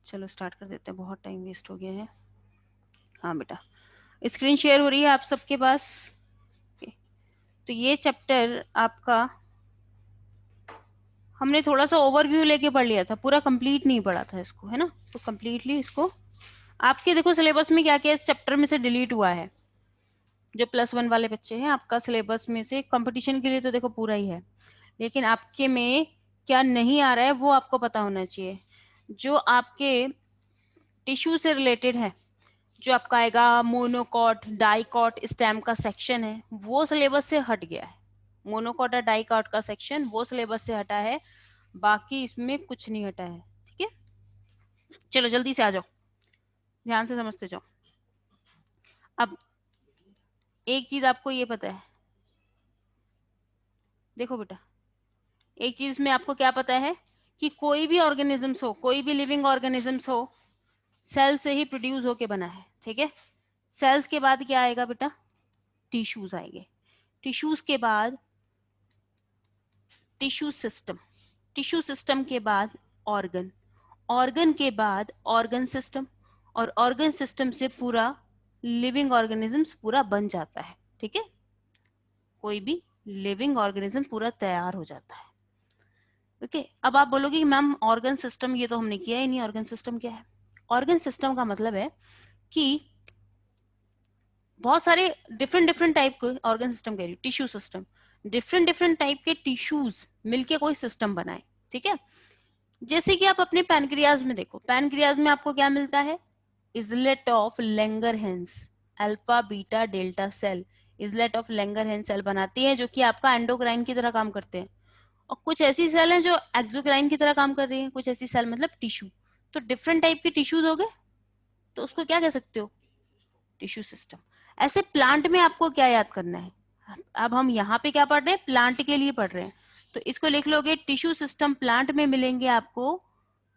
चलो स्टार्ट कर देते हैं, बहुत टाइम वेस्ट हो गया है। हाँ बेटा, स्क्रीन शेयर हो रही है आप सबके पास? Okay. तो ये चैप्टर आपका हमने थोड़ा सा ओवरव्यू लेके पढ़ लिया था, पूरा कंप्लीट नहीं पढ़ा था इसको, है ना? तो कंप्लीटली इसको आपके देखो सिलेबस में क्या क्या इस चैप्टर में से डिलीट हुआ है। जो +1 वाले बच्चे हैं, आपका सिलेबस में से कंपटीशन के लिए तो देखो पूरा ही है, लेकिन आपके में क्या नहीं आ रहा है वो आपको पता होना चाहिए। जो आपके टिश्यू से रिलेटेड है, जो आपका आएगा मोनोकॉट डाइकॉट स्टेम का सेक्शन है, वो सिलेबस से हट गया है। मोनोकॉट और डाइकॉट का सेक्शन वो सिलेबस से हटा है, बाकी इसमें कुछ नहीं हटा है। ठीक है, चलो जल्दी से आ जाओ, ध्यान से समझते जाओ। अब एक चीज आपको ये पता है, देखो बेटा, एक चीज में आपको क्या पता है कि कोई भी ऑर्गेनिजम्स हो, कोई भी लिविंग ऑर्गेनिजम्स हो, सेल से ही प्रोड्यूस होके बना है। ठीक है, सेल्स के बाद क्या आएगा बेटा? टिश्यूज आएंगे। टिश्यूज के बाद टिश्यू सिस्टम, टिश्यू सिस्टम के बाद ऑर्गन, ऑर्गन के बाद ऑर्गन सिस्टम, और ऑर्गन सिस्टम से पूरा लिविंग ऑर्गेनिजम्स पूरा बन जाता है। ठीक है, कोई भी लिविंग ऑर्गेनिज्म पूरा तैयार हो जाता है। ओके, अब आप बोलोगे कि मैम ऑर्गन सिस्टम ये तो हमने किया ही नहीं, ऑर्गन सिस्टम क्या है? ऑर्गन सिस्टम का मतलब है कि बहुत सारे डिफरेंट डिफरेंट टाइप के ऑर्गन सिस्टम कह रही हूँ, tissue system, different different type के टिश्यूज मिलके कोई सिस्टम बनाए। ठीक है, जैसे कि आप अपने पैनक्रियाज में देखो, पैनक्रियाज में आपको क्या मिलता है? Islet of Langerhans alpha beta delta cell, islet of Langerhans cell बनाती है, जो कि आपका एंडोक्राइन की तरह काम करते हैं। और कुछ ऐसी सेल हैं जो एक्सोक्राइन की तरह काम कर रही है, कुछ ऐसी सेल मतलब टिश्यू। तो डिफरेंट टाइप के टिश्यूज हो गए, तो उसको क्या कह सकते हो? Tissue system. ऐसे प्लांट में आपको क्या याद करना है? अब हम यहाँ पे क्या पढ़ रहे हैं? प्लांट के लिए पढ़ रहे हैं, तो इसको लिख लोगे टिश्यू सिस्टम। प्लांट में मिलेंगे आपको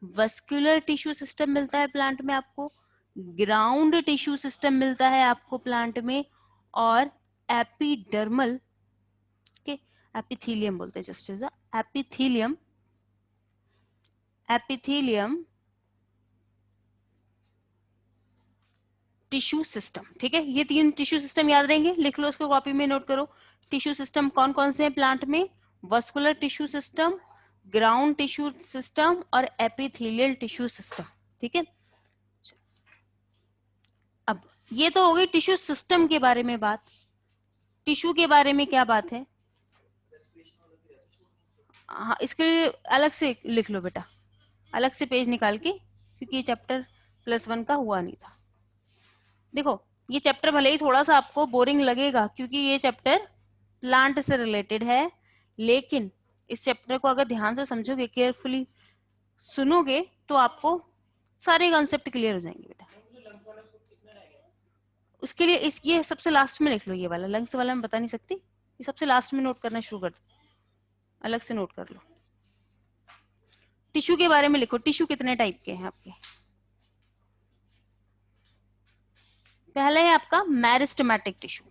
वस्कुलर टिश्यू सिस्टम मिलता है प्लांट में आपको, ग्राउंड टिश्यू सिस्टम मिलता है आपको प्लांट में, और एपिडर्मल के एपिथीलियम बोलते हैं, just is epithelium, epithelium tissue system. ठीक है, ये 3 टिश्यू सिस्टम याद रहेंगे, लिख लो उसको कॉपी में, नोट करो। टिश्यू सिस्टम कौन कौन से हैं प्लांट में? Vascular tissue system, ground tissue system और एपिथेलियल टिश्यू सिस्टम। ठीक है, अब ये तो हो गई टिश्यू सिस्टम के बारे में बात। टिश्यू के बारे में क्या बात है? हाँ, इसके लिए अलग से लिख लो बेटा, अलग से पेज निकाल के, क्योंकि ये चैप्टर +1 का हुआ नहीं था। देखो, ये चैप्टर भले ही थोड़ा सा आपको बोरिंग लगेगा, क्योंकि ये चैप्टर प्लांट से रिलेटेड है, लेकिन इस चैप्टर को अगर ध्यान से समझोगे, केयरफुली सुनोगे, तो आपको सारे कॉन्सेप्ट क्लियर हो जाएंगे बेटा। उसके लिए ये सबसे लास्ट में लिख लो, ये वाला लंग्स वाला मैं बता नहीं सकती, ये सबसे लास्ट में नोट करना शुरू कर दो, अलग से नोट कर लो। टिश्यू के बारे में लिखो, टिश्यू कितने टाइप के हैं आपके? पहला है आपका मेरिस्टेमेटिक टिश्यू।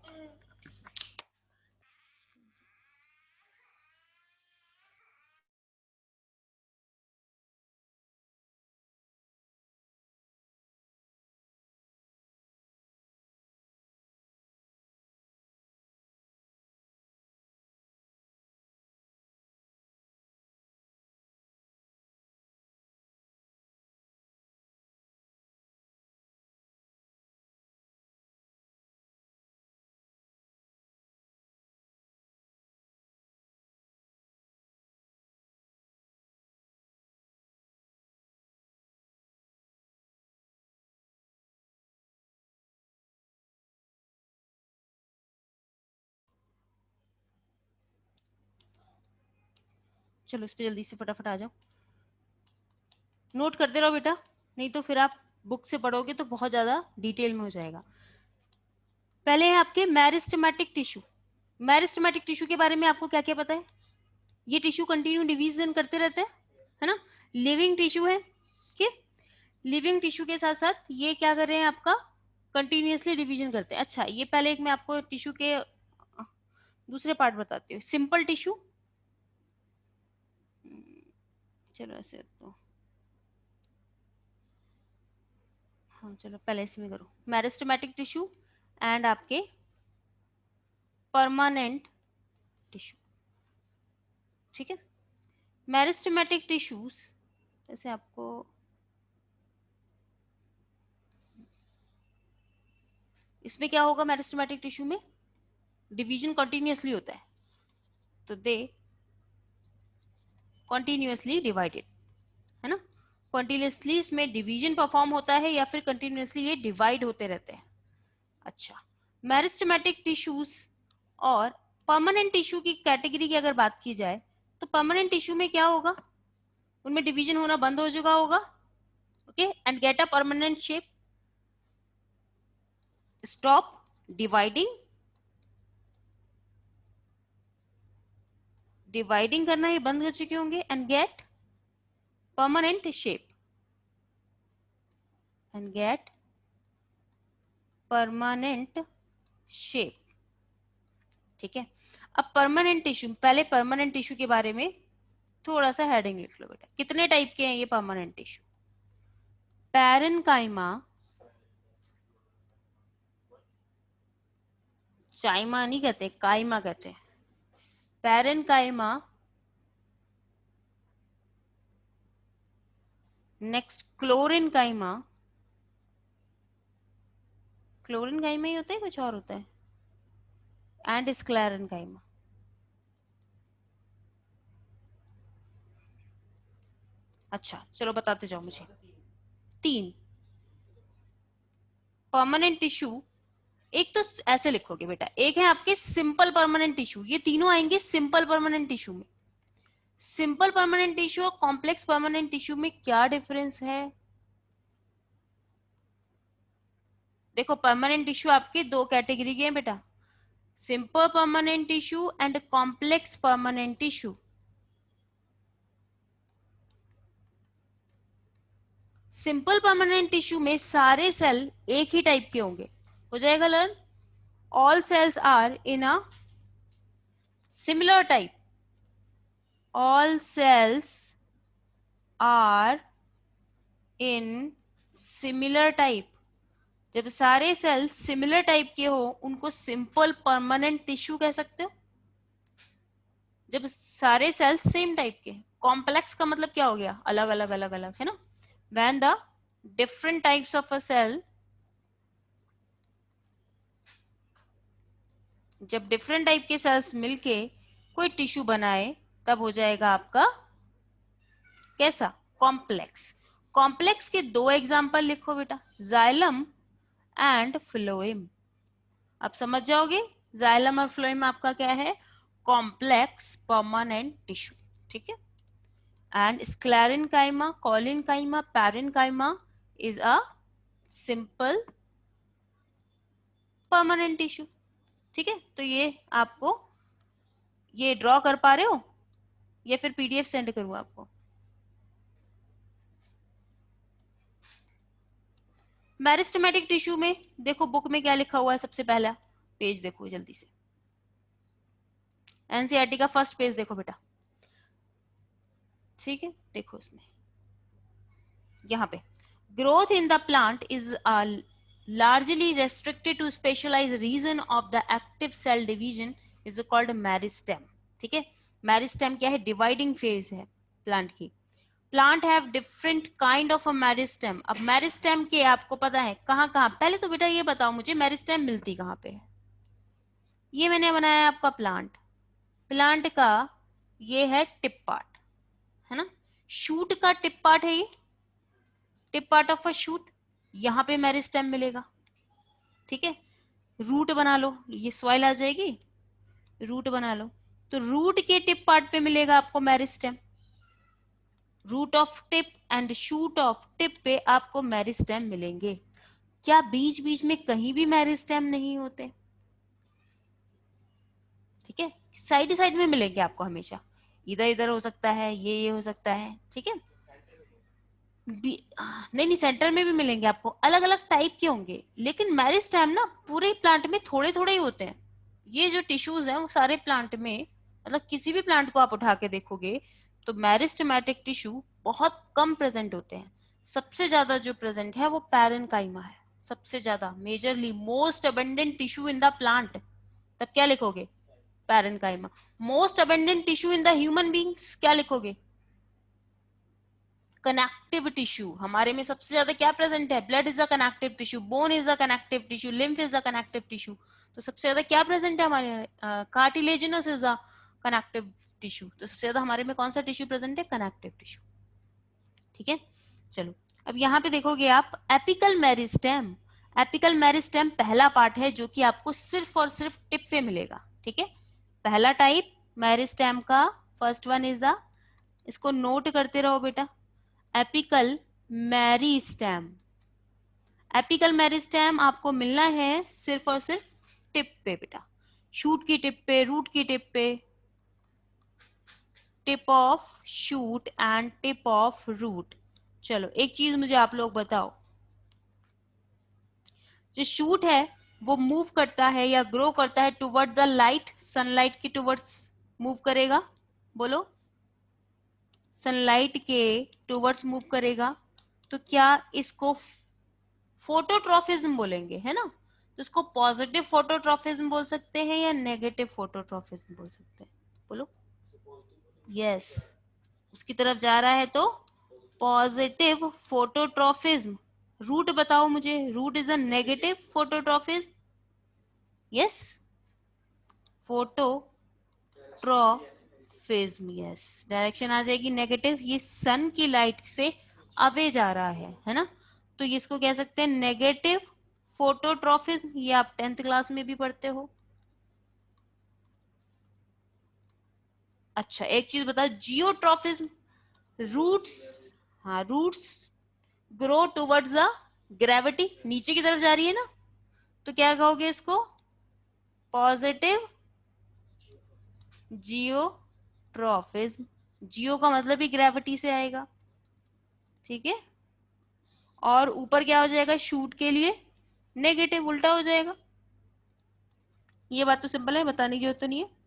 चलो इस पे जल्दी से फटाफट आ जाओ, नोट करते रहो बेटा, नहीं तो फिर आप बुक से पढ़ोगे तो बहुत ज्यादा डिटेल में हो जाएगा। पहले है आपके मेरिस्टेमेटिक टिश्यू। मेरिस्टेमेटिक टिश्यू के बारे में आपको क्या क्या पता है? ये टिश्यू कंटिन्यू डिवीजन करते रहते हैं, है ना? लिविंग टिश्यू है, ठीक, लिविंग टिश्यू के साथ साथ ये क्या कर रहे हैं आपका? कंटिन्यूअसली डिवीजन करते हैं। अच्छा, ये पहले एक मैं आपको टिश्यू के दूसरे पार्ट बताती हूँ। सिंपल टिश्यू, चलो ऐसे तो हाँ चलो पहले इसमें करो, मेरिस्टेमेटिक टिश्यू एंड आपके परमानेंट टिश्यू, ठीक है। मेरिस्टेमेटिक टिश्यूज जैसे आपको इसमें क्या होगा, मेरिस्टेमेटिक टिश्यू में डिवीजन कंटिन्यूअसली होता है, तो दे कंटिन्यूअसली डिवाइडेड, है ना, कंटिन्यूअसली इसमें डिवीजन परफॉर्म होता है या फिर कंटिन्यूअसली ये डिवाइड होते रहते हैं। अच्छा, मेरिस्टेमेटिक टिश्यूज और परमानेंट टिश्यू की कैटेगरी की अगर बात की जाए तो परमानेंट टिश्यू में क्या होगा, उनमें डिवीजन होना बंद हो चुका होगा, okay, and get a permanent shape, stop dividing करना ये बंद कर चुके होंगे एंड गेट परमानेंट शेप ठीक है। अब परमानेंट टिश्यू, पहले परमानेंट टिश्यू के बारे में थोड़ा सा हेडिंग लिख लो बेटा, कितने टाइप के हैं ये परमानेंट टिश्यू, पैरेनकाइमा, चाइमा नहीं कहते, काइमा कहते हैं, पैरेनकाइमा, नेक्स्ट क्लोरेनकाइमा, क्लोरेनकाइमा ही होता है कुछ और होता है, एंड स्क्लेरेनकाइमा। अच्छा चलो बताते जाओ मुझे, तीन परमानेंट टिश्यू, एक तो ऐसे लिखोगे बेटा, एक है आपके सिंपल परमानेंट टिश्यू, ये तीनों आएंगे सिंपल परमानेंट टिश्यू में। सिंपल परमानेंट टिश्यू और कॉम्प्लेक्स परमानेंट टिश्यू में क्या डिफरेंस है, देखो परमानेंट टिश्यू आपके दो कैटेगरी के हैं बेटा, simple permanent tissue and complex permanent tissue. Simple permanent tissue में सारे सेल एक ही टाइप के होंगे, हो जाएगा learn, all cells are in a similar type, all cells are in similar type, जब सारे सेल्स सिमिलर टाइप के हो उनको सिंपल परमानेंट टिश्यू कह सकते हो, जब सारे सेल्स सेम टाइप के। कॉम्प्लेक्स का मतलब क्या हो गया, अलग अलग अलग अलग, है ना, when the different types of a cell, जब डिफरेंट टाइप के सेल्स मिलके कोई टिश्यू बनाए तब हो जाएगा आपका कैसा, कॉम्प्लेक्स। कॉम्प्लेक्स के दो एग्जांपल लिखो बेटा, जाइलम एंड फ्लोएम, आप समझ जाओगे जाइलम और फ्लोएम आपका क्या है, कॉम्प्लेक्स परमानेंट टिश्यू, ठीक है। And sclerenchyma, collenchyma, parenchyma is a simple permanent tissue, ठीक है। तो ये आपको, ये ड्रॉ कर पा रहे हो या फिर पीडीएफ सेंड करूं आपको, मेरिस्टेमेटिक टिश्यू में देखो बुक में क्या लिखा हुआ है, सबसे पहला पेज देखो जल्दी से, एनसीईआरटी का फर्स्ट पेज देखो बेटा, ठीक है, देखो इसमें यहाँ पे, growth in the plant is largely restricted to specialized region of the active cell division is called meristem, ठीक है। मेरिस्टेम क्या है, डिवाइडिंग फेज है प्लांट की। Plant have different kind of a meristem, अब मेरिस्टेम के आपको पता है कहाँ कहाँ, पहले तो बेटा ये बताओ मुझे मेरिस्टेम मिलती कहाँ पे है, ये मैंने बनाया आपका प्लांट, प्लांट का ये है टिप पार्ट, है ना, शूट का टिप पार्ट है ये, tip part of a shoot, यहाँ पे मेरिस्टेम मिलेगा, ठीक है। रूट बना लो, ये सॉइल आ जाएगी, रूट बना लो, तो रूट के टिप पार्ट पे मिलेगा आपको meristem, root of tip and shoot of tip पे आपको मेरिस्टेम मिलेंगे। क्या बीच बीच में कहीं भी मेरिस्टेम नहीं होते, ठीक है, साइड साइड में मिलेंगे आपको हमेशा, इधर इधर हो सकता है, ये हो सकता है, ठीक है, नहीं नहीं सेंटर में भी मिलेंगे आपको, अलग अलग टाइप के होंगे, लेकिन मेरिस्टेम ना पूरे प्लांट में थोड़े थोड़े ही होते हैं, ये जो टिश्यूज हैं वो सारे प्लांट में, मतलब किसी भी प्लांट को आप उठा के देखोगे तो मेरिस्टेमेटिक टिश्यू बहुत कम प्रेजेंट होते हैं, सबसे ज्यादा जो प्रेजेंट है वो पैरेनकाइमा है, सबसे ज्यादा, majorly most abundant tissue in the plant, तब क्या लिखोगे? Parenchyma. Most abundant tissue in the human beings, क्या लिखोगे? Connective tissue. हमारे में सबसे ज्यादा क्या प्रेजेंट है? Blood is a connective tissue, bone is a connective tissue, lymph is a connective tissue. तो सबसे ज्यादा क्या प्रेजेंट है हमारे? Cartilaginous is a connective tissue. तो सबसे ज्यादा हमारे में कौन सा टिश्यू प्रेजेंट है? Connective tissue. ठीक है, चलो अब यहाँ पे देखोगे आप एपिकल मेरिस्टेम। एपिकल मेरिस्टेम पहला पार्ट है जो कि आपको सिर्फ और सिर्फ टिप पे मिलेगा। ठीक है, पहला टाइप मेरिस्टेम का, फर्स्ट वन इज द, इसको नोट करते रहो बेटा, एपिकल मेरिस्टेम। एपिकल मेरिस्टेम आपको मिलना है सिर्फ और सिर्फ टिप पे बेटा, शूट की टिप पे, रूट की टिप पे, tip of shoot and tip of root. चलो एक चीज मुझे आप लोग बताओ, जो शूट है वो मूव करता है या ग्रो करता है टुवर्ड द लाइट, सनलाइट के टुवर्ड्स मूव करेगा? बोलो, सनलाइट के टुवर्ड्स मूव करेगा। तो क्या इसको फोटोट्रॉफिज्म बोलेंगे, है ना? तो इसको पॉजिटिव फोटोट्रॉफिज्म बोल सकते हैं या नेगेटिव फोटोट्रॉफिज्म बोल सकते हैं? बोलो। यस, उसकी तरफ जा रहा है तो पॉजिटिव फोटोट्रॉफिज्म। रूट बताओ मुझे, root is a negative phototropism? Yes, phototropism, yes, direction आ जाएगी नेगेटिव, ये सन की लाइट से अवे जा रहा है ना? तो ये इसको कह सकते हैं नेगेटिव फोटोट्रॉफिज्म। ये आप 10th क्लास में भी पढ़ते हो। अच्छा एक चीज बताओ, जियोट्रॉफिज्म, रूट्स, हाँ roots grow towards the gravity, नीचे की तरफ जा रही है ना, तो क्या कहोगे इसको? पॉजिटिव जियोट्रॉफिज्म। जियो का मतलब ही ग्रेविटी से आएगा। ठीक है, और ऊपर क्या हो जाएगा शूट के लिए? नेगेटिव, उल्टा हो जाएगा। ये बात तो सिंपल है, बताने की जरूरत तो नहीं है।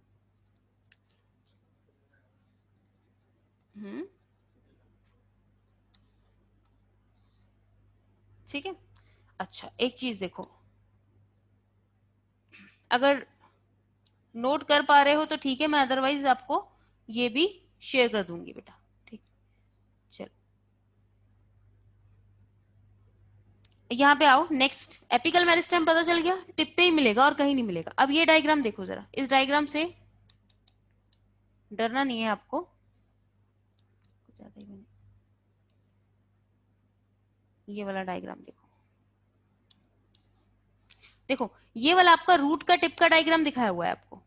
ठीक है, अच्छा एक चीज देखो, अगर नोट कर पा रहे हो तो ठीक है, मैं अदरवाइज आपको ये भी शेयर कर दूंगी बेटा। ठीक, चलो यहाँ पे आओ, नेक्स्ट एपिकल मेरिस्टेम पता चल गया, टिप पे ही मिलेगा और कहीं नहीं मिलेगा। अब ये डायग्राम देखो जरा, इस डायग्राम से डरना नहीं है आपको, कुछ ज्यादा ही मैंने, ये वाला डायग्राम देखो, देखो ये वाला आपका रूट का टिप का डायग्राम दिखाया हुआ है आपको।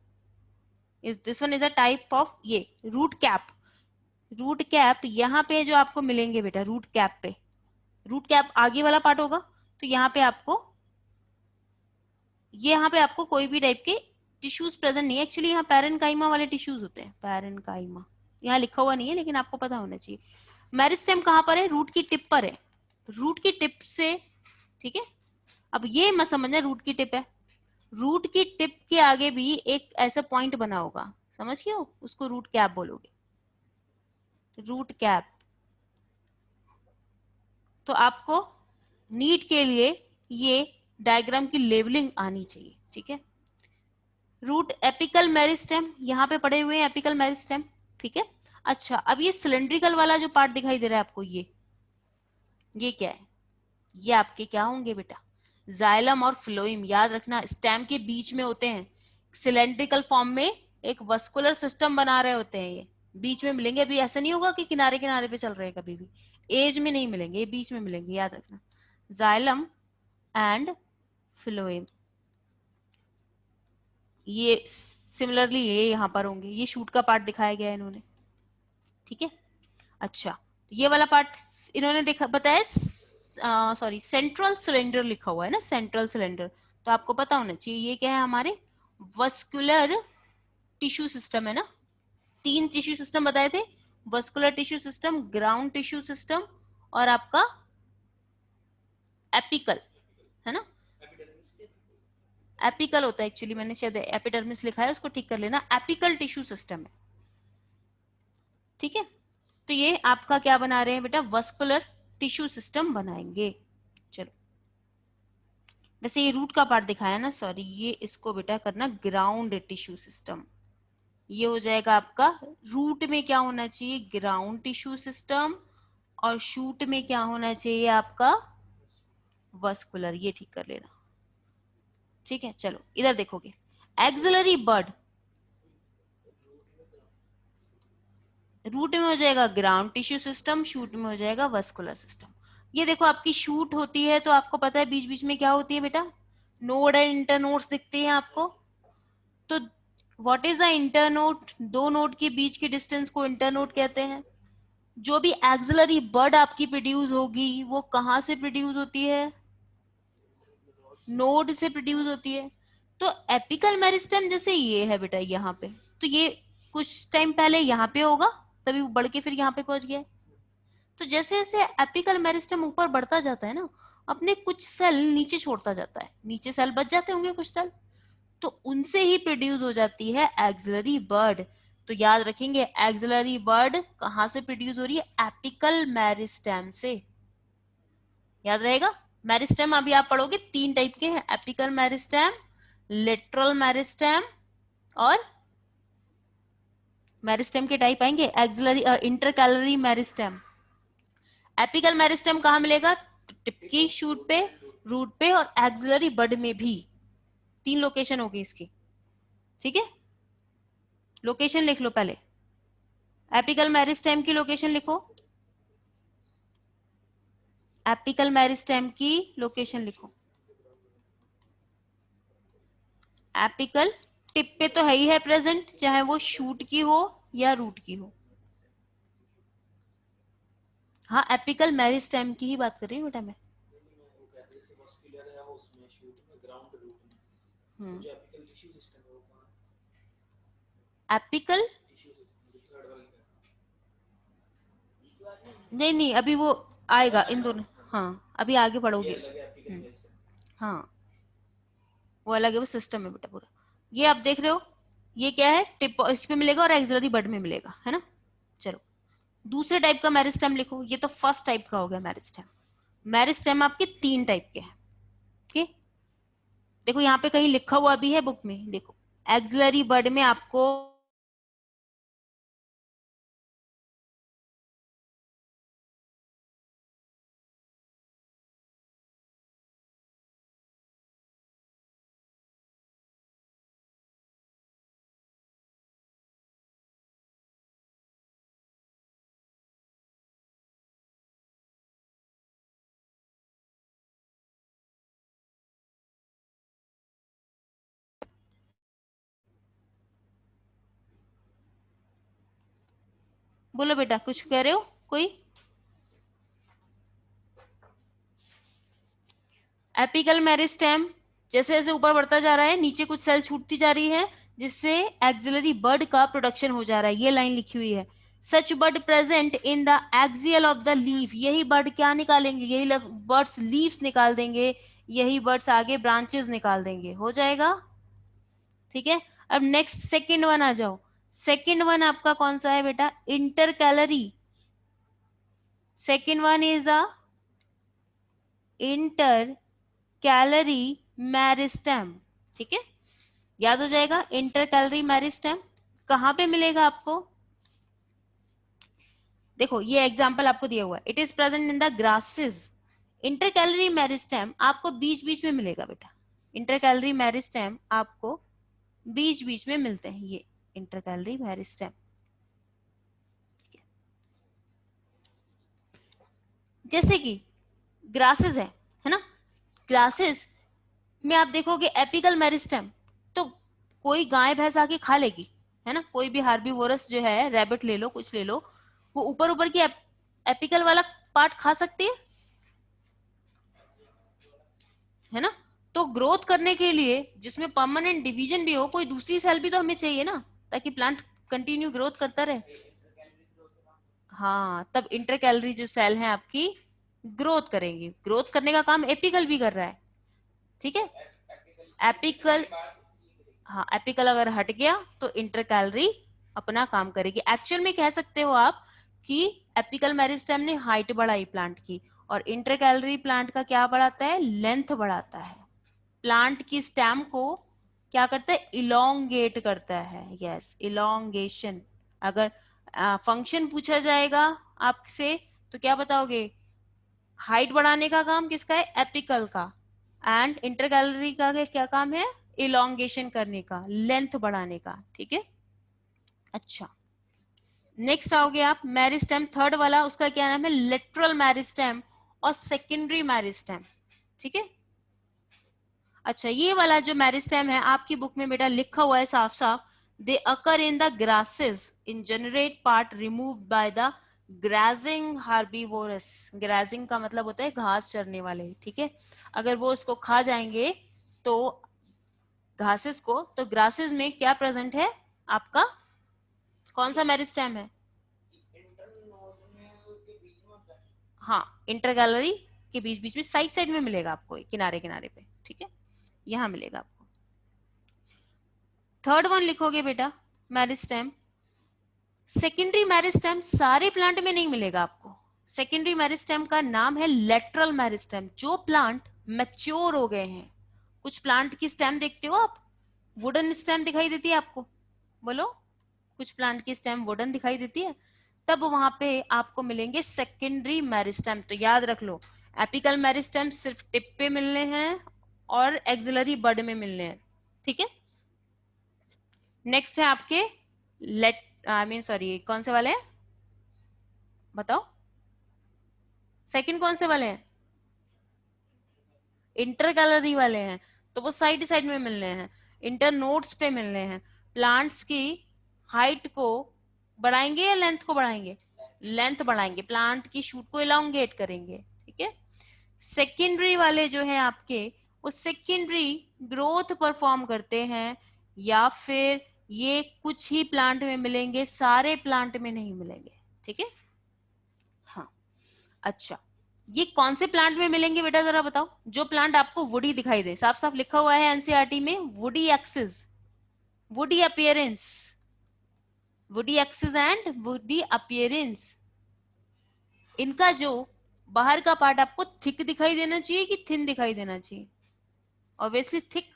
इस this one is a type of ये रूट कैप। रूट कैप यहाँ पे जो आपको मिलेंगे बेटा, रूट कैप पे, रूट कैप आगे वाला पार्ट होगा, तो यहाँ पे आपको, ये यहाँ पे आपको कोई भी टाइप के टिश्यूज प्रेजेंट नहीं है। एक्चुअली यहाँ पैरेनकाइमा वाले टिश्यूज होते हैं, पैरेनकाइमा यहाँ लिखा हुआ नहीं है लेकिन आपको पता होना चाहिए। मेरिस्टेम कहाँ पर है? रूट की टिप पर है, रूट की टिप से। ठीक है, अब ये मत समझना रूट की टिप है, रूट की टिप के आगे भी एक ऐसा पॉइंट बना होगा, समझ गए हो, उसको रूट कैप बोलोगे, रूट कैप। तो आपको नीट के लिए ये डायग्राम की लेबलिंग आनी चाहिए। ठीक है, रूट एपिकल मेरिस्टेम यहाँ पे पड़े हुए हैं, एपिकल मेरिस्टेम। ठीक है, अच्छा अब ये सिलेंड्रिकल वाला जो पार्ट दिखाई दे रहा है आपको, ये क्या है? ये आपके क्या होंगे बेटा? जाइलम और फ्लोइम। याद रखना स्टेम के बीच में होते हैं, सिलेंड्रिकल फॉर्म में एक वस्कुलर सिस्टम बना रहे होते हैं, ये बीच में मिलेंगे। अभी ऐसा नहीं होगा कि किनारे किनारे पे चल रहे हैं, कभी भी एज में नहीं मिलेंगे, ये बीच में मिलेंगे, याद रखना, जाइलम एंड फ्लोइम। ये सिमिलरली ये यहाँ पर होंगे, ये शूट का पार्ट दिखाया गया है इन्होंने। ठीक है, अच्छा ये वाला पार्ट इन्होंने देखा बताया, सॉरी सेंट्रल सिलेंडर लिखा हुआ है ना, सेंट्रल सिलेंडर, तो आपको पता होना चाहिए ये क्या है हमारे? वस्कुलर टिश्यू सिस्टम है ना। 3 टिश्यू सिस्टम बताए थे, vascular tissue system, ground tissue system और आपका एपिकल, है ना? एपिकल होता है एक्चुअली, मैंने शायद एपिडर्मिस लिखा है, उसको ठीक कर लेना, एपिकल टिश्यू सिस्टम है। ठीक है, तो ये आपका क्या बना रहे हैं बेटा? वस्कुलर टिश्यू सिस्टम बनाएंगे। चलो, वैसे ये रूट का पार्ट दिखाया ना, सॉरी, ये इसको बेटा करना ग्राउंड टिश्यू सिस्टम। ये हो जाएगा आपका, रूट में क्या होना चाहिए, ग्राउंड टिश्यू सिस्टम, और शूट में क्या होना चाहिए आपका, वस्कुलर। ये ठीक कर लेना, ठीक है। चलो इधर देखोगे, एक्सिलरी बड, रूट में हो जाएगा ग्राउंड टिश्यू सिस्टम, शूट में हो जाएगा वस्कुलर सिस्टम। ये देखो आपकी शूट होती है तो आपको पता है बीच बीच में क्या होती है बेटा, नोड एंड इंटरनोड्स दिखते हैं आपको। तो व्हाट इज द इंटरनोड, दो नोड के बीच के डिस्टेंस को इंटरनोड कहते हैं। जो भी एक्सिलरी बड आपकी प्रोड्यूस होगी वो कहां से प्रोड्यूस होती है, नोड से प्रोड्यूस होती है। तो एपिकल मेरिस्टेम जैसे ये है बेटा यहाँ पे, तो ये कुछ टाइम पहले यहाँ पे होगा, तभी वो बढ़ के फिर यहाँ पे पहुंच गया। तो जैसे जैसे एपिकल मेरिस्टेम ऊपर बढ़ता जाता है ना, अपने कुछ सेल नीचे छोड़ता जाता है, नीचे सेल बच जाते होंगे कुछ सेल, तो उनसे ही प्रोड्यूस हो जाती है एक्सिलरी बर्ड। तो याद रखेंगे, एक्सिलरी बर्ड कहां से प्रोड्यूस हो रही है, एपिकल मेरिस्टेम से। याद रहेगा, मेरिस्टेम अभी आप पढ़ोगे तीन टाइप के हैं, एपिकल मेरिस्टेम, लेटरल मेरिस्टेम, और मेरिस्टेम के टाइप आएंगे axillary intercalary meristem. Apical meristem कहां मिलेगा, टिप की शूट पे, रूट पे, और एक्सिलरी बड में भी। तीन लोकेशन होगी इसकी, ठीक है। लोकेशन लिख लो पहले, एपिकल मेरिस्टेम की लोकेशन लिखो, एपिकल मेरिस्टेम की लोकेशन लिखो। एपिकल टिप पे तो है ही है प्रेजेंट, चाहे वो शूट की हो या रूट की हो। हाँ, एपिकल मेरिस्टेम की ही बात कर रही हूँ बेटा मैं। एपिकल नहीं नहीं, अभी वो आएगा इन दोनों, हाँ अभी आगे बढ़ोगे। हाँ, वो अलग है, वो सिस्टम है बेटा पूरा। ये आप देख रहे हो, ये क्या है, टिप इस पे मिलेगा और एक्सिलरी बड में मिलेगा, है ना। चलो दूसरे टाइप का मेरिस्टेम लिखो, ये तो फर्स्ट टाइप का हो गया मेरिस्टेम। मेरिस्टेम आपके तीन टाइप के हैं, ठीक। देखो यहाँ पे कहीं लिखा हुआ भी है बुक में, देखो एक्सिलरी बड में आपको बोलो बेटा, कुछ कह रहे हो कोई। एपिकल मेरिस्टेम जैसे जैसे ऊपर बढ़ता जा रहा है, नीचे कुछ सेल छूटती जा रही है, जिससे एक्सिलरी बड का प्रोडक्शन हो जा रहा है। ये लाइन लिखी हुई है, such bud present in the axil of the leaf. यही बर्ड क्या निकालेंगे, यही बर्ड्स लीव्स निकाल देंगे, यही बर्ड्स आगे ब्रांचेस निकाल देंगे, हो जाएगा, ठीक है। अब नेक्स्ट सेकेंड वन आ जाओ। सेकेंड वन आपका कौन सा है बेटा, inter calorie. Second one is the inter calorie meristem, ठीक है। याद हो जाएगा, इंटर कैलरी मैरिस्टेम कहां पे मिलेगा आपको, देखो ये एग्जांपल आपको दिया हुआ है, it is present in the grasses. Inter calorie meristem आपको बीच बीच में मिलेगा बेटा, इंटर कैलरी मैरिस्टेम आपको बीच बीच में मिलते हैं, ये इंटर कैलरी मैरिस्टेम। जैसे कि ग्रासेस है ना, ग्रासेस में आप देखोगे एपिकल मेरिस्टेम, तो कोई गाय भैंस आके खा लेगी, है ना। कोई भी हार्बीवोरस जो है, रैबिट ले लो, कुछ ले लो, वो ऊपर ऊपर की एपिकल वाला पार्ट खा सकती है ना। तो ग्रोथ करने के लिए, जिसमें परमानेंट डिवीजन भी हो, कोई दूसरी सेल भी तो हमें चाहिए ना, ताकि प्लांट कंटिन्यू ग्रोथ करता रहे। हाँ, तब इंटर कैलरी जो सेल है आपकी ग्रोथ करेंगी, ग्रोथ करने का काम एपिकल भी कर रहा है, ठीक है। एपिकल, हाँ एपिकल अगर हट गया तो इंटर कैलरी अपना काम करेगी। एक्चुअल में कह सकते हो आप कि एपिकल मेरिस्टेम ने हाइट बढ़ाई प्लांट की, और इंटरकैलरी प्लांट का क्या बढ़ाता है, लेंथ बढ़ाता है, प्लांट की स्टेम को क्या करता है, इलोंगेट करता है, यस इलोंगेशन। अगर फंक्शन पूछा जाएगा आपसे तो क्या बताओगे, हाइट बढ़ाने का काम किसका है, एपिकल का, एंड इंटरकैलरी का क्या काम है, इलोंगेशन करने का, लेंथ बढ़ाने का, ठीक है। अच्छा, नेक्स्ट आओगे आप मेरिस्टेम थर्ड वाला, उसका क्या नाम है, लेटरल मेरिस्टेम और सेकेंडरी मेरिस्टेम, ठीक है। अच्छा, ये वाला जो मेरिस्टेम है आपकी बुक में बेटा लिखा हुआ है साफ साफ, they occur in the grasses in generate part remove by the grazing herbivores. Grazing का मतलब होता है घास चरने वाले, ठीक है। अगर वो उसको खा जाएंगे तो घासेस को, तो ग्रासेस में क्या प्रेजेंट है आपका, कौन सा मेरिस्टेम है, हाँ इंटर गैलरी के बीच बीच में, साइड साइड में मिलेगा आपको, किनारे किनारे पे, ठीक है, यहां मिलेगा आपको। थर्ड वन लिखोगे बेटा मेरिस्टेम। सेकेंडरी मेरिस्टेम सारे प्लांट में नहीं मिलेगा आपको, सेकेंडरी मेरिस्टेम का नाम है लेटरल मेरिस्टेम, जो प्लांट मैच्योर हो गए हैं। कुछ प्लांट की स्टेम देखते हो आप, वुडन स्टेम दिखाई देती है आपको, बोलो, कुछ प्लांट की स्टेम वुडन दिखाई देती है, तब वहां पे आपको मिलेंगे सेकेंडरी मेरिस्टेम। तो याद रख लो, एपिकल मेरिस्टेम सिर्फ टिप पे मिलने हैं और एक्सिलरी बड में मिलने हैं, ठीक है। नेक्स्ट है आपके लेट, आई मीन सॉरी, कौन से वाले हैं बताओ, सेकंड कौन से वाले हैं, इंटर गैलरी वाले हैं, तो वो साइड साइड में मिलने हैं, इंटर नोड्स पे मिलने हैं। प्लांट्स की हाइट को बढ़ाएंगे या लेंथ को बढ़ाएंगे, लेंथ बढ़ाएंगे, प्लांट की शूट को इलांगेट करेंगे, ठीक है। सेकेंडरी वाले जो है आपके, वो सेकेंडरी ग्रोथ परफॉर्म करते हैं, या फिर ये कुछ ही प्लांट में मिलेंगे, सारे प्लांट में नहीं मिलेंगे, ठीक है। हाँ, अच्छा, ये कौन से प्लांट में मिलेंगे बेटा जरा बताओ, जो प्लांट आपको वुडी दिखाई दे, साफ साफ लिखा हुआ है एनसीईआरटी में, woody axis, woody appearance, woody axis and woody appearance. इनका जो बाहर का पार्ट आपको थिक दिखाई देना चाहिए कि थिन दिखाई देना चाहिए, ऑब्वियसली थिक,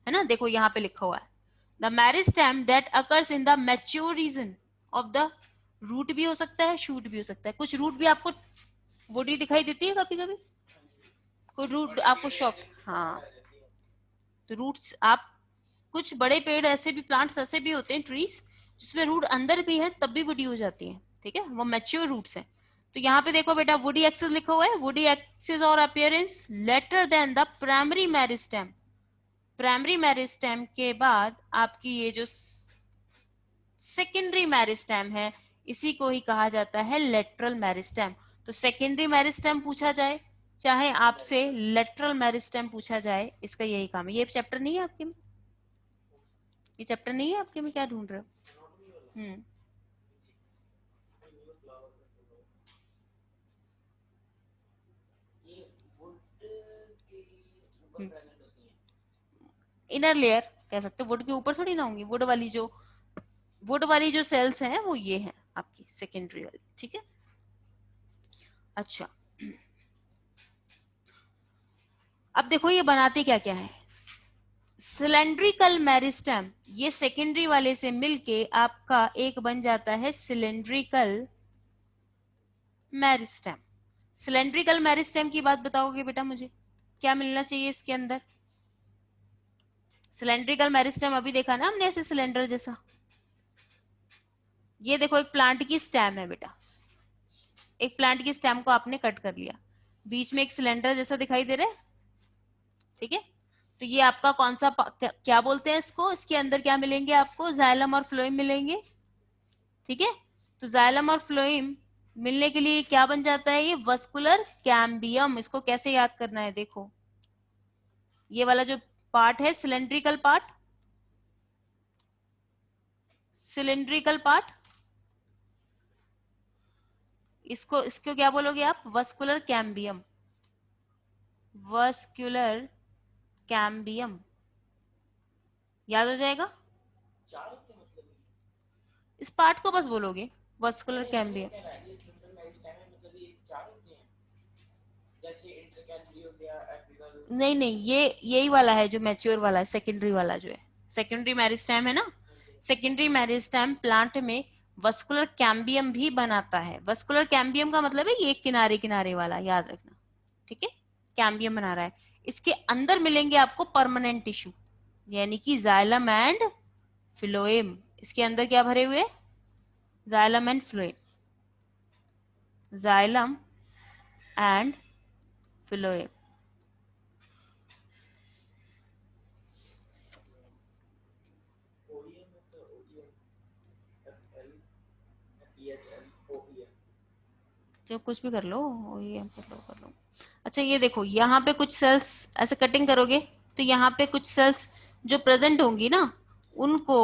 है ना, देखो यहाँ पे लिखा हुआ है, the meristem that occurs in the mature region of the, root भी हो सकता है शूट भी हो सकता है, कुछ रूट भी आपको वुडी दिखाई देती है कभी कभी, कोई रूट आपको शॉक, हाँ, तो रूट्स आप, कुछ बड़े पेड़ ऐसे भी, प्लांट्स ऐसे भी होते हैं, ट्रीज जिसमें रूट अंदर भी है तब भी वुडी हो जाती है, ठीक है, वो मैच्योर रूट्स हैं। तो यहाँ पे देखो बेटा वुडी एक्सिस लिखा हुआ है, वुडी एक्सिस और appearance later than the primary meristem, primary meristem के बाद आपकी ये जो सेकेंडरी मेरिस्टेम है, इसी को ही कहा जाता है लेटरल मेरिस्टेम। तो सेकेंडरी मेरिस्टेम पूछा जाए चाहे आपसे लेटरल मेरिस्टेम पूछा जाए, इसका यही काम है। ये चैप्टर नहीं है आपके में, ये चैप्टर नहीं है आपके में, क्या ढूंढ रहे हो, इनर लेयर कह सकते हो, वुड के ऊपर थोड़ी ना होंगी, वुड वाली जो सेल्स हैं वो ये हैं आपकी सेकेंडरी वाली, ठीक है। अच्छा, अब देखो ये बनाते क्या क्या है, सिलेंड्रिकल मेरिस्टेम, ये सेकेंडरी वाले से मिलके आपका एक बन जाता है सिलेंड्रिकल मेरिस्टेम। सिलेंड्रिकल मेरिस्टेम की बात बताओगे बेटा मुझे, क्या मिलना चाहिए इसके अंदर, सिलेंड्रिकल मेरिस्टेम अभी देखा ना हमने, ऐसे सिलेंडर जैसा, ये देखो एक प्लांट की स्टेम है बेटा, एक प्लांट की स्टेम को आपने कट कर लिया, बीच में एक सिलेंडर जैसा दिखाई दे रहा है, ठीक है। तो ये आपका कौन सा क्या बोलते हैं इसको, इसके अंदर क्या मिलेंगे आपको, जाइलम और फ्लोएम मिलेंगे, ठीक है। तो जाइलम और फ्लोएम मिलने के लिए क्या बन जाता है, ये वस्कुलर कैम्बियम। इसको कैसे याद करना है, देखो ये वाला जो पार्ट है सिलेंड्रिकल पार्ट, सिलेंड्रिकल पार्ट, इसको इसको क्या बोलोगे आप, वस्कुलर कैम्बियम, वस्कुलर कैम्बियम, याद हो जाएगा, इस पार्ट को बस बोलोगे, वस्कुलर कैम्बियम। नहीं नहीं, ये यही वाला है जो मैच्योर वाला है, सेकेंडरी वाला जो है, सेकेंडरी मेरिस्टेम है ना। सेकेंडरी मेरिस्टेम प्लांट में वस्कुलर कैम्बियम भी बनाता है। वस्कुलर कैम्बियम का मतलब है ये किनारे किनारे वाला, याद रखना, ठीक है। कैम्बियम बना रहा है, इसके अंदर मिलेंगे आपको परमानेंट टिश्यू, यानी कि जाइलम एंड फ्लोएम। इसके अंदर क्या भरे हुए? Xylem and phloem, xylem and phloem. जो कुछ भी कर लो, OEM कर लो। अच्छा ये देखो, यहाँ पे कुछ सेल्स ऐसे कटिंग करोगे तो यहाँ पे कुछ सेल्स जो प्रेजेंट होंगी ना, उनको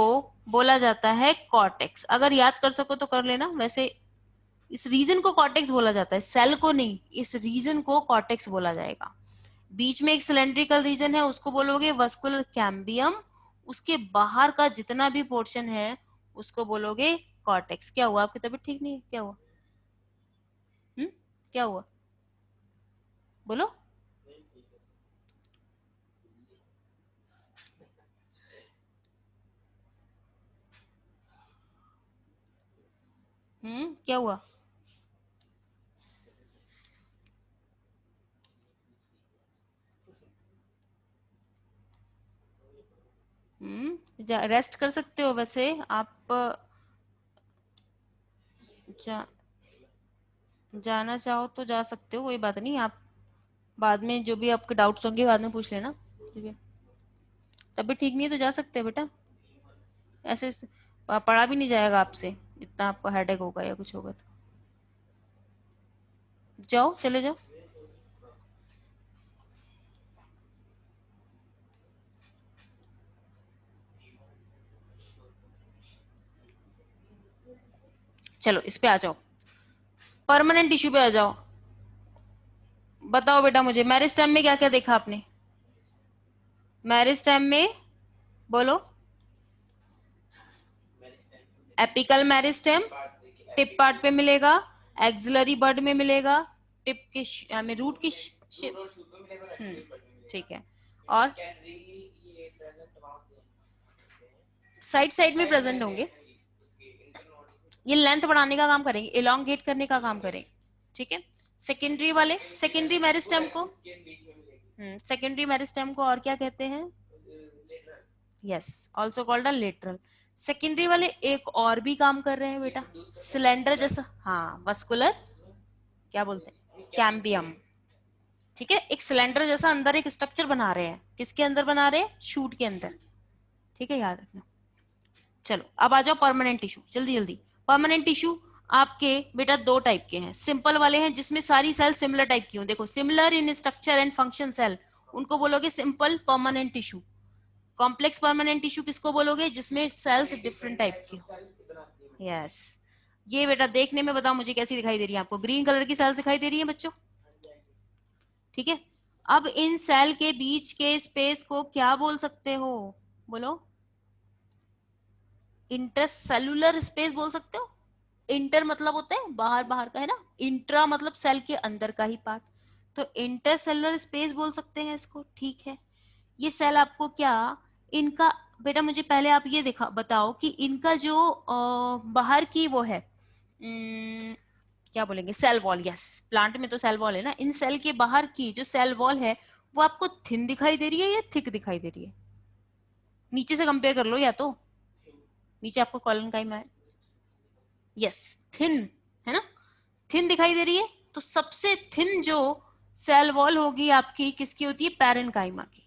बोला जाता है कॉर्टेक्स। अगर याद कर सको तो कर लेना। वैसे इस रीजन को कॉर्टेक्स बोला जाता है, सेल को नहीं, इस रीजन को कॉर्टेक्स बोला जाएगा। बीच में एक सिलेंड्रिकल रीजन है, उसको बोलोगे वस्कुलर कैम्बियम। उसके बाहर का जितना भी पोर्शन है उसको बोलोगे कॉर्टेक्स। क्या हुआ, आपकी तबीयत ठीक नहीं है? क्या हुआ? हम्म, क्या हुआ, बोलो। क्या हुआ? रेस्ट कर सकते हो वैसे आप। जा, जाना चाहो तो जा सकते हो, कोई बात नहीं। आप बाद में जो भी आपके डाउट्स होंगे बाद में पूछ लेना, ठीक है। तबीयत ठीक नहीं है तो जा सकते हो बेटा, ऐसे पढ़ा भी नहीं जाएगा आपसे, इतना आपको हेडेक होगा या कुछ होगा तो। जाओ, चले जाओ। चलो इस पे आ जाओ, परमानेंट टिश्यू पे आ जाओ। बताओ बेटा मुझे, मेरिस्टेम में क्या क्या देखा आपने? मेरिस्टेम में बोलो। एपिकल मेरिस्टेम टिप पार्ट पे मिलेगा, एक्सिलरी बड में मिलेगा, टिप के में रूट की ठीक है। और साइड साइड में प्रेजेंट होंगे, ये लेंथ बढ़ाने का काम करेंगे, इलोंगेट करने का काम करेंगे, ठीक है। सेकेंडरी वाले, सेकेंडरी मेरिस्टेम को, सेकेंडरी मेरिस्टेम को और क्या कहते हैं? Yes, also called a lateral. Secondary वाले एक और भी काम कर रहे हैं बेटा, सिलेंडर जैसा, हाँ वस्कुलर, क्या बोलते हैं, कैम्बियम, ठीक है। एक सिलेंडर जैसा अंदर एक स्ट्रक्चर बना रहे हैं, किसके अंदर बना रहे हैं? शूट के अंदर, ठीक है, याद रखना। चलो अब आ जाओ परमानेंट टिश्यू, जल्दी जल्दी। परमानेंट टिश्यू आपके बेटा दो टाइप के हैं। सिंपल वाले हैं जिसमें सारी सेल सिमिलर टाइप की हो, देखो similar in structure and function cell, उनको बोलोगे simple permanent tissue. Complex permanent tissue किसको बोलोगे? जिसमें सेल्स डिफरेंट टाइप की हो। यस, ये बेटा देखने में बताओ मुझे कैसी दिखाई दे रही है आपको? ग्रीन कलर की सेल्स दिखाई दे रही है बच्चों, ठीक है। अब इन सेल के बीच के स्पेस को क्या बोल सकते हो? बोलो। इंटरसेलुलर स्पेस बोल सकते हो। इंटर मतलब होता है बाहर, बाहर का है ना, इंट्रा मतलब सेल के अंदर का ही पार्ट, तो इंटरसेलुलर स्पेस बोल सकते हैं इसको, ठीक है। ये सेल आपको क्या, इनका बेटा मुझे पहले आप ये दिखा बताओ कि इनका जो बाहर की वो है, क्या बोलेंगे, सेल वॉल। यस, प्लांट में तो सेल वॉल है ना, इन सेल के बाहर की जो सेल वॉल है वो आपको थिन दिखाई दे रही है या थिक दिखाई दे रही है? नीचे से कंपेयर कर लो, या तो नीचे आपको कॉलन का ही, यस, थिन है ना, थिन दिखाई दे रही है। तो सबसे थिन जो सेल वॉल होगी आपकी किसकी होती है? पैरेनकाइमा की।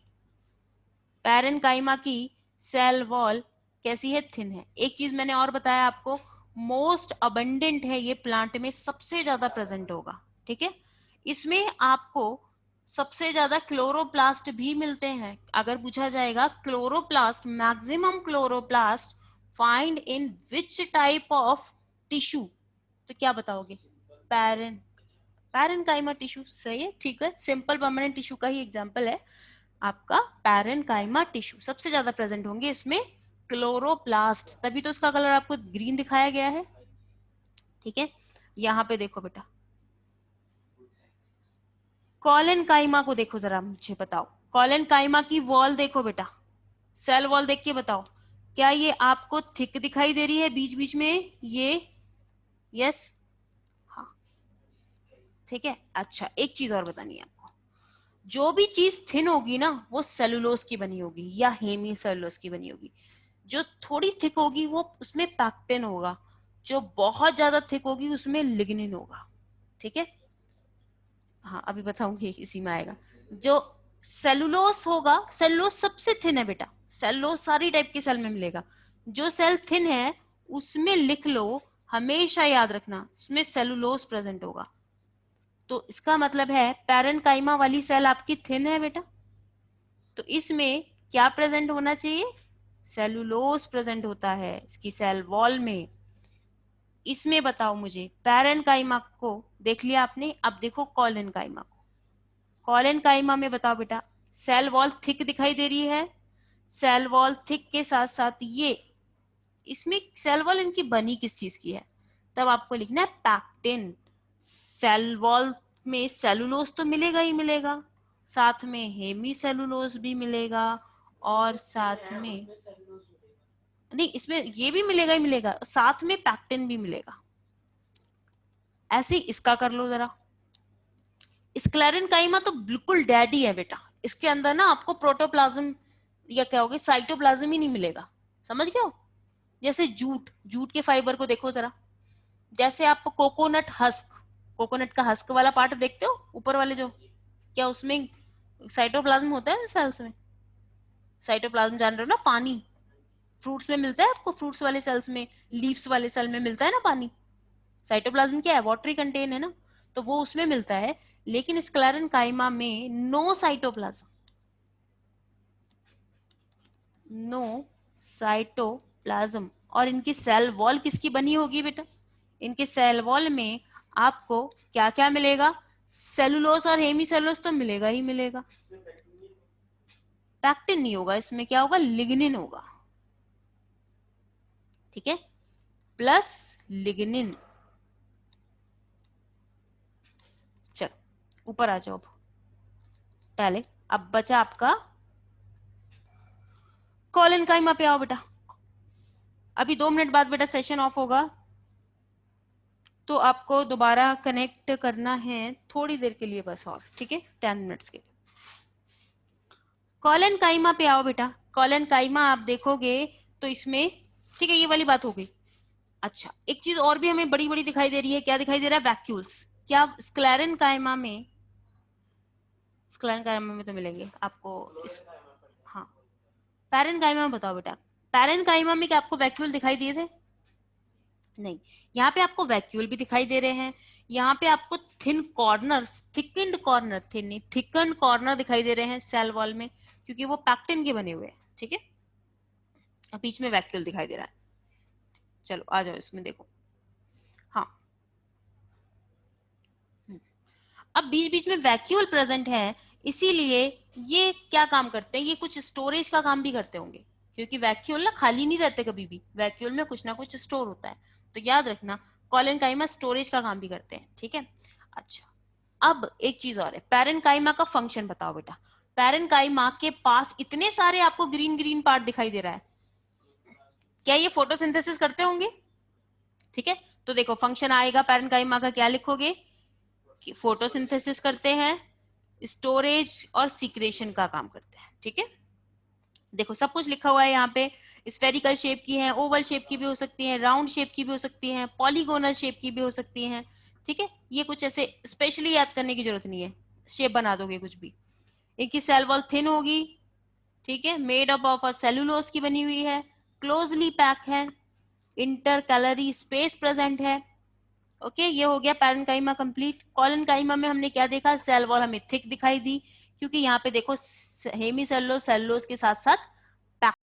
पैरेनकाइमा की सेल वॉल कैसी है? थिन है। एक चीज मैंने और बताया आपको, मोस्ट अबंडेंट है ये प्लांट में, सबसे ज्यादा प्रेजेंट होगा, ठीक है। इसमें आपको सबसे ज्यादा क्लोरोप्लास्ट भी मिलते हैं। अगर पूछा जाएगा chloroplast, maximum chloroplast find in which type of tissue, तो क्या बताओगे? पैरेन, पैरेनकाइमा टिश्यू, सही है, ठीक है। सिंपल परमानेंट टिश्यू का ही एग्जांपल है आपका पैरेनकाइमा टिश्यू। सबसे ज्यादा प्रेजेंट होंगे इसमें क्लोरोप्लास्ट, तभी तो इसका कलर आपको ग्रीन दिखाया गया है। ठीक है, यहाँ पे देखो बेटा, कॉलन काइमा को देखो जरा, मुझे बताओ, कॉलन काइमा की वॉल देखो बेटा, सेल वॉल देख के बताओ, क्या ये आपको थिक दिखाई दे रही है बीच बीच में ये? यस, हाँ, ठीक है। अच्छा, एक चीज और बतानी है आपको, जो भी चीज थिन होगी ना वो सेलुलोज की बनी होगी या हेमी सेलुलोज की बनी होगी। जो थोड़ी थिक होगी वो उसमें पैक्टिन होगा, जो बहुत ज्यादा थिक होगी उसमें लिग्निन होगा। ठीक है, हाँ अभी बताऊंगी, इसी में आएगा। जो सेलुलोस होगा, सेलुलोस सबसे थिन है बेटा, सेलुलोस सारी टाइप के सेल में मिलेगा। जो सेल थिन है उसमें लिख लो, हमेशा याद रखना, उसमें सेलुलोस प्रेजेंट होगा। तो इसका मतलब है पैरेन्काइमा वाली सेल आपकी थिन है बेटा, तो इसमें क्या प्रेजेंट होना चाहिए? सेलुलोस प्रेजेंट होता है इसकी सेल वॉल में। इसमें बताओ मुझे, पैरेन्काइमा को देख लिया आपने, अब देखो कॉलेनकाइमा को। कॉलेनकाइमा में बताओ बेटा, सेल वॉल थिक दिखाई दे रही है, सेल वॉल थिक के साथ साथ ये, इसमें सेल वॉल इनकी बनी किस चीज की है? तब आपको लिखना है पैक्टिन। सेल वॉल में सेलुलोज तो मिलेगा ही मिलेगा, साथ में हेमी सेलुलोज भी मिलेगा, और साथ में नहीं, इसमें ये भी मिलेगा ही मिलेगा, साथ में पैक्टिन भी मिलेगा। ऐसे ही इसका कर लो जरा, स्क्लेरेनकाइमा तो बिल्कुल डैडी है बेटा, इसके अंदर ना आपको प्रोटोप्लाज्म या क्या होगा, साइटोप्लाज्म ही नहीं मिलेगा। समझ गए हो? जैसे जूट, जूट के फाइबर को देखो जरा, जैसे आप कोकोनट हस्क, कोकोनट का हस्क वाला पार्ट देखते हो ऊपर वाले जो, क्या उसमें साइटोप्लाज्म होता है सेल्स में? साइटोप्लाज्म जान रहे हो ना, पानी फ्रूट्स में मिलता है आपको, फ्रूट्स वाले सेल्स में, लीव्स वाले सेल में मिलता है ना पानी। साइटोप्लाज्म क्या है? वाटरी कंटेन है ना, तो वो उसमें मिलता है। लेकिन स्क्लेरेनकाइमा में नो साइटोप्लाज्म, नो साइटोप्लाज्म। और इनकी सेल वॉल किसकी बनी होगी बेटा? इनके सेल वॉल में आपको क्या क्या मिलेगा? सेलुलोज और हेमी सेलुलोज तो मिलेगा ही मिलेगा, पैक्टिन नहीं होगा, इसमें क्या होगा? लिग्निन होगा। ठीक है, प्लस लिग्निन। चलो ऊपर आ जाओ, अब पहले, अब बचा आपका कॉलेनकाइमा पे आओ बेटा। अभी 2 मिनट बाद बेटा सेशन ऑफ होगा, तो आपको दोबारा कनेक्ट करना है थोड़ी देर के लिए बस, और ठीक है, 10 मिनट्स के लिए। कॉलेनकाइमा पे आओ बेटा, कॉलेनकाइमा आप देखोगे तो इसमें, ठीक है, ये वाली बात हो गई। अच्छा, एक चीज और भी हमें बड़ी बड़ी दिखाई दे रही है, क्या दिखाई दे रहा है? वैक्यूल्स। क्या स्क्लेरेनकाइमा में, स्क्लेरेनकाइमा में तो मिलेंगे आपको इस, हाँ, पैरेन्काइमा में बताओ बेटा, पैरेन्काइमा में क्या आपको वैक्यूल दिखाई दिए थे? नहीं, यहाँ पे आपको वैक्यूल भी दिखाई दे रहे हैं, यहाँ पे आपको थिन कॉर्नर, थिकन्ड कॉर्नर, थिन नहीं थिकन्ड कॉर्नर दिखाई दे रहे हैं सेल वॉल में, क्योंकि वो पैक्टिन के बने हुए हैं। ठीक है, अब बीच में वैक्यूल दिखाई दे रहा है। चलो आ जाओ इसमें देखो, हाँ, अब बीच बीच में वैक्यूल प्रेजेंट है, इसीलिए ये क्या काम करते हैं? ये कुछ स्टोरेज का काम भी करते होंगे, क्योंकि वैक्यूल ना खाली नहीं रहते कभी भी, वैक्यूल में कुछ ना कुछ स्टोर होता है। तो याद रखना, कॉलेनकाइमा स्टोरेज का काम भी करते हैं। ठीक है, अच्छा, अब एक चीज और है, पैरेन्काइमा का फंक्शन बताओ बेटा। पैरेन्काइमा के पास इतने सारे आपको ग्रीन ग्रीन पार्ट दिखाई दे रहा है, क्या ये फोटोसिंथेसिस करते होंगे? ठीक है, तो देखो फंक्शन आएगा पैरेन्काइमा का, क्या लिखोगे? कि फोटोसिंथेसिस करते हैं, स्टोरेज और सीक्रेशन का काम करते हैं। ठीक है, देखो सब कुछ लिखा हुआ है यहाँ पे, स्फेरिकल शेप की है, ओवल शेप की भी हो सकती है, राउंड शेप की भी हो सकती है, पॉलीगोनल शेप की भी हो सकती है। ठीक है, ये कुछ ऐसे स्पेशली याद करने की जरूरत नहीं है, शेप बना दोगे कुछ भी। इनकी सेल वॉल थिन होगी, ठीक है, मेड अप ऑफ सेलुलोज की बनी हुई है, क्लोजली पैक है, इंटर कैलोरी स्पेस प्रेजेंट है। ओके, ये हो गया पैरेन्काइमा कंप्लीट। कॉलेनकाइमा में हमने क्या देखा? सेल वॉल हमें थिक दिखाई दी, क्योंकि यहाँ पे देखो हेमी सेलुलोज, सेलुलोज के साथ साथ